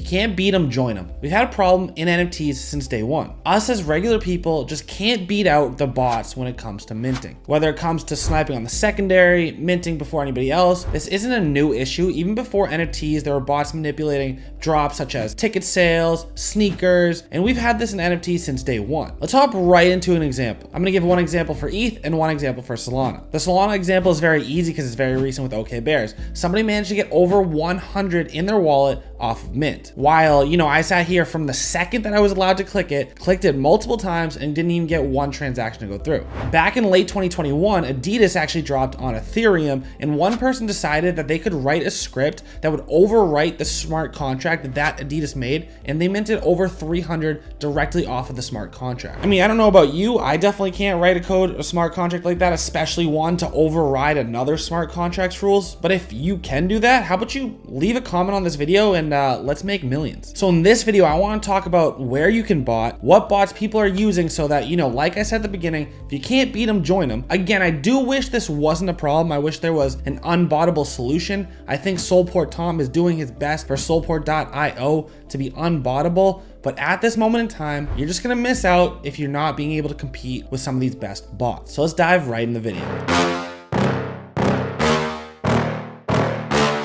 you can't beat them, join them. We've had a problem in NFTs since day one. Us as regular people just can't beat out the bots when it comes to minting. Whether it comes to sniping on the secondary, minting before anybody else, this isn't a new issue. Even before NFTs, there were bots manipulating drops such as ticket sales, sneakers, and we've had this in NFTs since day one. Let's hop right into an example. I'm gonna give one example for ETH and one example for Solana. The Solana example is very easy because it's very recent with OK Bears. Somebody managed to get over 100 in their wallet off of mint. While, I sat here from the second that I was allowed to clicked it multiple times and didn't even get one transaction to go through. Back in late 2021, Adidas actually dropped on Ethereum, and one person decided that they could write a script that would overwrite the smart contract that Adidas made, and they minted over 300 directly off of the smart contract. I mean, I don't know about you, I definitely can't write a smart contract like that, especially one to override another smart contract's rules. But if you can do that, how about you leave a comment on this video and let's make millions. So in this video, I want to talk about where you can bot, what bots people are using so that, like I said at the beginning, if you can't beat them, join them. Again, I do wish this wasn't a problem. I wish there was an unbottable solution. I think Solport Tom is doing his best for Solport.io to be unbottable. But at this moment in time, you're just gonna miss out if you're not being able to compete with some of these best bots. So let's dive right in the video.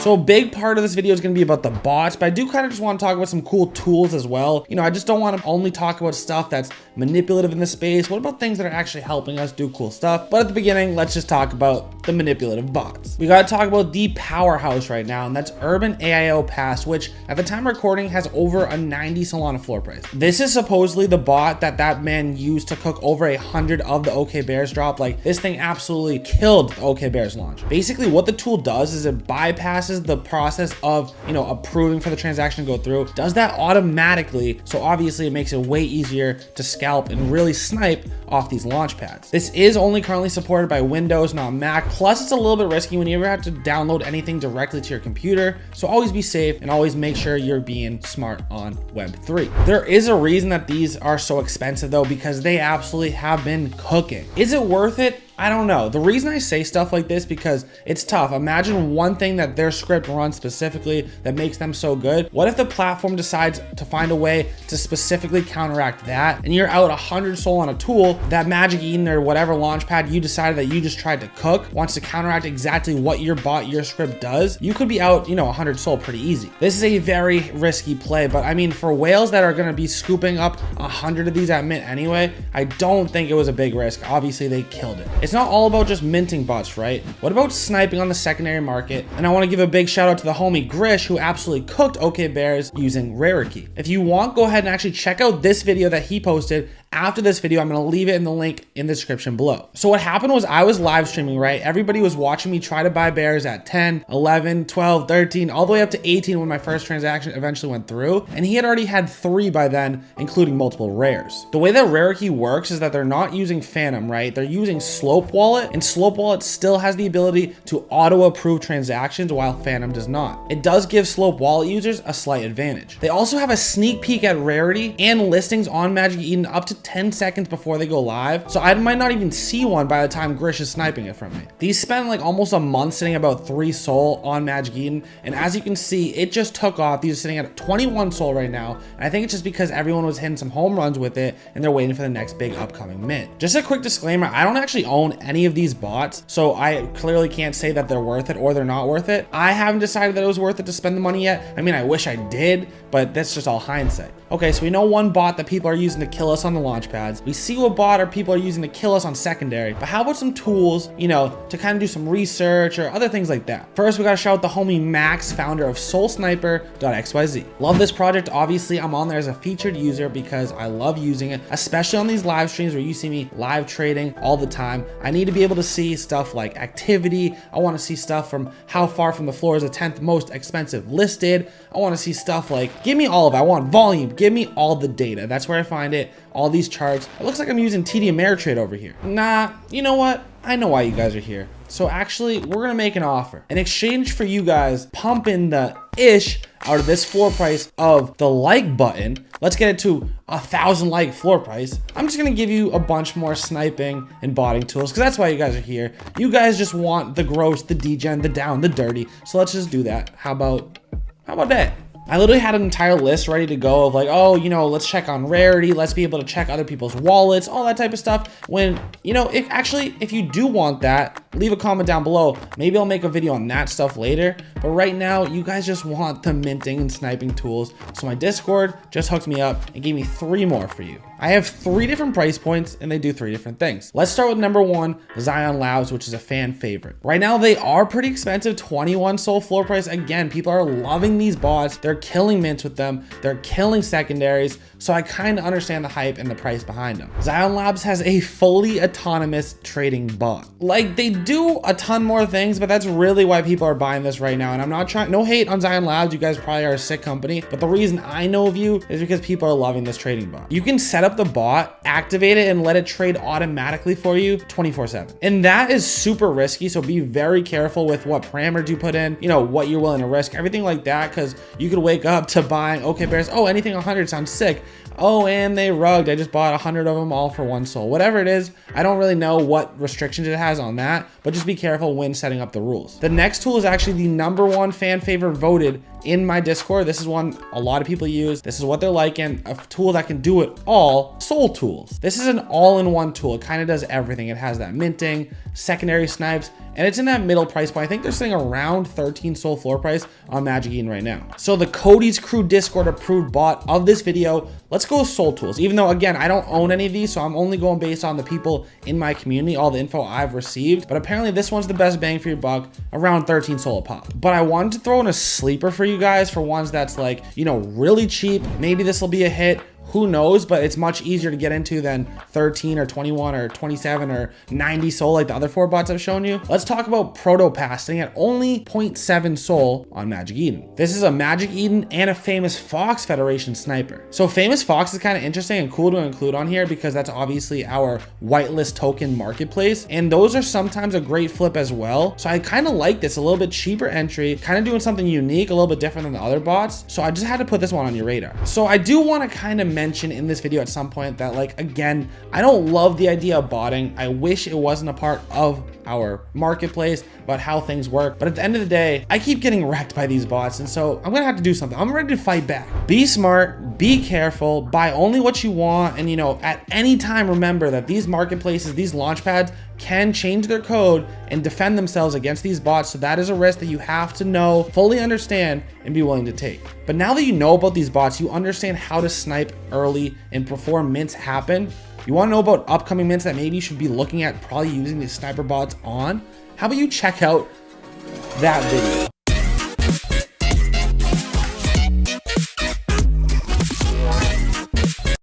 So a big part of this video is going to be about the bots, but I do kind of just want to talk about some cool tools as well. I just don't want to only talk about stuff that's manipulative in the space. What about things that are actually helping us do cool stuff? But at the beginning, let's just talk about the manipulative bots. We got to talk about the powerhouse right now, and that's Urban AIO Pass, which at the time of recording has over a 90 Solana floor price. This is supposedly the bot that man used to cook over 100 of the OK Bears drop. Like, this thing absolutely killed the OK Bears launch. Basically, what the tool does is it bypasses the process of approving for the transaction to go through, does that automatically, so obviously it makes it way easier to scalp and really snipe off these launch pads. This is only currently supported by Windows, not Mac, plus it's a little bit risky when you ever have to download anything directly to your computer, so always be safe and always make sure you're being smart on Web3. There is a reason that these are so expensive though, because they absolutely have been cooking. Is it worth it? I don't know. The reason I say stuff like this because it's tough. Imagine one thing that their script runs specifically that makes them so good. What if the platform decides to find a way to specifically counteract that and you're out 100 SOL on a tool that Magic Eden or whatever launchpad you decided that you just tried to cook wants to counteract exactly what your bot, your script does? You could be out, 100 SOL pretty easy. This is a very risky play, but I mean, for whales that are going to be scooping up 100 of these at mint anyway, I don't think it was a big risk. Obviously, they killed it. It's not all about just minting bots, right? What about sniping on the secondary market? And I want to give a big shout out to the homie Grish, who absolutely cooked OK Bears using Rarity. If you want, go ahead and actually check out this video that he posted. After this video, I'm going to leave it in the link in the description below. So what happened was I was live streaming, right? Everybody was watching me try to buy bears at 10, 11, 12, 13, all the way up to 18 when my first transaction eventually went through. And he had already had 3 by then, including multiple rares. The way that Rarity works is that they're not using Phantom, right? They're using Slope Wallet, and Slope Wallet still has the ability to auto-approve transactions while Phantom does not. It does give Slope Wallet users a slight advantage. They also have a sneak peek at Rarity and listings on Magic Eden up to 10 seconds before they go live, so I might not even see one by the time Grish is sniping it from me. These spend like almost a month sitting about 3 SOL on Magic Eden, and as you can see, it just took off. These are sitting at 21 SOL right now, and I think it's just because everyone was hitting some home runs with it and they're waiting for the next big upcoming mint. Just a quick disclaimer, I don't actually own any of these bots, so I clearly can't say that they're worth it or they're not worth it. I haven't decided that it was worth it to spend the money yet. I mean, I wish I did, but that's just all hindsight. Okay, so we know one bot that people are using to kill us on the launch pads. We see what bot or people are using to kill us on secondary, but how about some tools, to kind of do some research or other things like that? First, we gotta shout out the homie Max, founder of SoulSniper.xyz. Love this project. Obviously, I'm on there as a featured user because I love using it, especially on these live streams where you see me live trading all the time. I need to be able to see stuff like activity. I want to see stuff from how far from the floor is the 10th most expensive listed. I want to see stuff like, give me all of it. I want volume. Give me all the data. That's where I find it. All these charts. It looks like I'm using TD Ameritrade over here. Nah, you know what? I know why you guys are here. So actually, we're gonna make an offer. In exchange for you guys pumping the ish out of this floor price of the like button, let's get it to 1,000 like floor price. I'm just gonna give you a bunch more sniping and botting tools, because that's why you guys are here. You guys just want the gross, the degen, the down, the dirty. So let's just do that. How about that? I literally had an entire list ready to go of like, oh, you know, let's check on rarity. Let's be able to check other people's wallets, all that type of stuff. When, you know, if you do want that, leave a comment down below. Maybe I'll make a video on that stuff later. But right now, you guys just want the minting and sniping tools. So my Discord just hooked me up and gave me 3 more for you. I have 3 different price points and they do 3 different things. Let's start with number 1, Zion Labs, which is a fan favorite. Right now, they are pretty expensive, 21 SOL floor price. Again, people are loving these bots. They're killing mints with them. They're killing secondaries. So I kind of understand the hype and the price behind them. Zion Labs has a fully autonomous trading bot. Like, they do a ton more things, but that's really why people are buying this right now. And I'm not trying, no hate on Zion Labs. You guys probably are a sick company, but the reason I know of you is because people are loving this trading bot. You can set up the bot, activate it, and let it trade automatically for you 24/7. And that is super risky. So be very careful with what parameters you put in, you know, what you're willing to risk, everything like that. Cause you could wake up to buying, okay, bears, oh, anything 100 sounds sick. Oh, and they rugged. I just bought 100 of them all for 1 SOL. Whatever it is, I don't really know what restrictions it has on that, but just be careful when setting up the rules. The next tool is actually the number 1 fan favorite voted in my Discord. This is one a lot of people use. This is what they're liking. A tool that can do it all, Sol Tools. This is an all-in-one tool. It kind of does everything. It has that minting, secondary snipes, and it's in that middle price point. I think they're sitting around 13 SOL floor price on Magic Eden right now. So the Cody's Crew Discord approved bot of this video, let's go with Sol Tools. Even though, again, I don't own any of these, so I'm only going based on the people in my community, all the info I've received. But apparently this one's the best bang for your buck, around 13 SOL a pop. But I wanted to throw in a sleeper for you guys, for ones that's like, you know, really cheap. Maybe this will be a hit. Who knows, but it's much easier to get into than 13 or 21 or 27 or 90 SOL like the other 4 bots I've shown you. Let's talk about Protopasting at only 0.7 SOL on Magic Eden. This is a Magic Eden and a Famous Fox Federation sniper. So Famous Fox is kind of interesting and cool to include on here because that's obviously our whitelist token marketplace. And those are sometimes a great flip as well. So I kind of like this, a little bit cheaper entry, kind of doing something unique, a little bit different than the other bots. So I just had to put this one on your radar. So I do want to kind of mention in this video at some point that, like, again, I don't love the idea of botting. I wish it wasn't a part of our marketplace about how things work, but at the end of the day, I keep getting wrecked by these bots, and so I'm gonna have to do something. I'm ready to fight back. Be smart, be careful, buy only what you want, and you know, at any time, remember that these marketplaces, these launch pads can change their code and defend themselves against these bots. So that is a risk that you have to know, fully understand, and be willing to take. But now that you know about these bots, you understand how to snipe early and before mints happen. You want to know about upcoming mints that maybe you should be looking at, probably using these sniper bots on? How about you check out that video?